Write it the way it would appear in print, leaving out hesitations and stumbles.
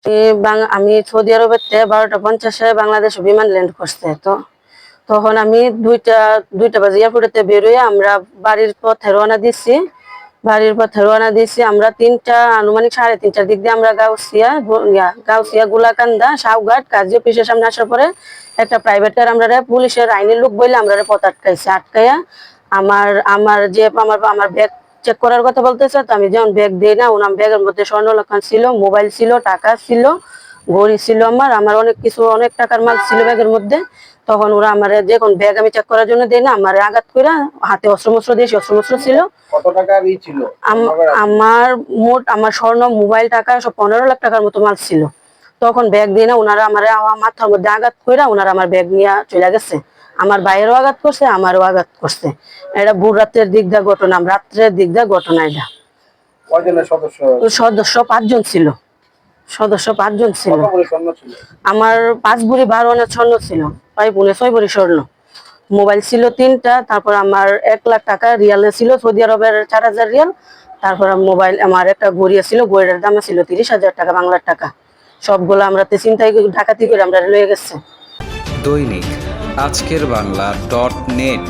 আমি সৌদি আরবের 12:50 বাংলাদেশ বিমান ল্যান্ড করছে। তো তখন আমি দুইটা বাজে এয়ারপোর্টেতে বেরোয় আমরা বাড়ির পথে রওনা দিয়েছি আমরা আনুমানিক 3:30টার দিক দিয়ে আমরা গাউসিয়া গোলাকান্দা সাউঘাট কাজী অফিসের সামনে আসার পরে একটা প্রাইভেট কার আমরা পুলিশের আইনের লোক বলে আমরা পথ আটকাইয়া আমার ব্যাগ চেক করার কথা বলতেছে। তো আমি যেমন ব্যাগ দিই না, ওনার ব্যাগের মধ্যে স্বর্ণলক্ষণ ছিল, মোবাইল ছিল, টাকা ছিল, ঘড়ি ছিল, আমার অনেক টাকার মাল ছিল ব্যাগের মধ্যে। তখন ওরা আমার যখন ব্যাগ আমি চেক করার জন্য দেই না, আমার আঘাত করে হাতে অস্ত্রমস্ত্র দিয়েছি। অস্ত্রমস্ত্র ছিল। কত টাকা ছিল? আমার স্বর্ণ, মোবাইল, টাকা সব 15 লাখ টাকার মতো মাল ছিল। তখন ব্যাগ দিয়ে না ওনারা আমার মাথার মধ্যে আঘাত করে ওনারা আমার ব্যাগ নিয়ে চলে গেছে। আমার ভাইয়েরও আঘাত করছে, আমারও আঘাত করছে। এটা ভোর রাত্রের দিক দিয়ে ঘটনা, রাত্রের দিক দিয়ে ঘটনা। এটা সদস্য 5 জন ছিল। আমার 5 ভরি 12 আনা স্বর্ণ ছিল, 5.6 ভরি স্বর্ণ। মোবাইল ছিল 3টা। তারপর আমার 1 লাখ টাকা রিয়ালে ছিল, সৌদি আরবের 4000 রিয়াল। তারপর মোবাইল, আমার একটা ঘড়ি ছিল, ঘড়ির দাম ছিল 30,000 টাকা বাংলার টাকা। সবগুলো আমরা চিন্তাই ডাকাতি করে আমরা লয়ে গেছে। দৈনিক আজকের বাংলা.net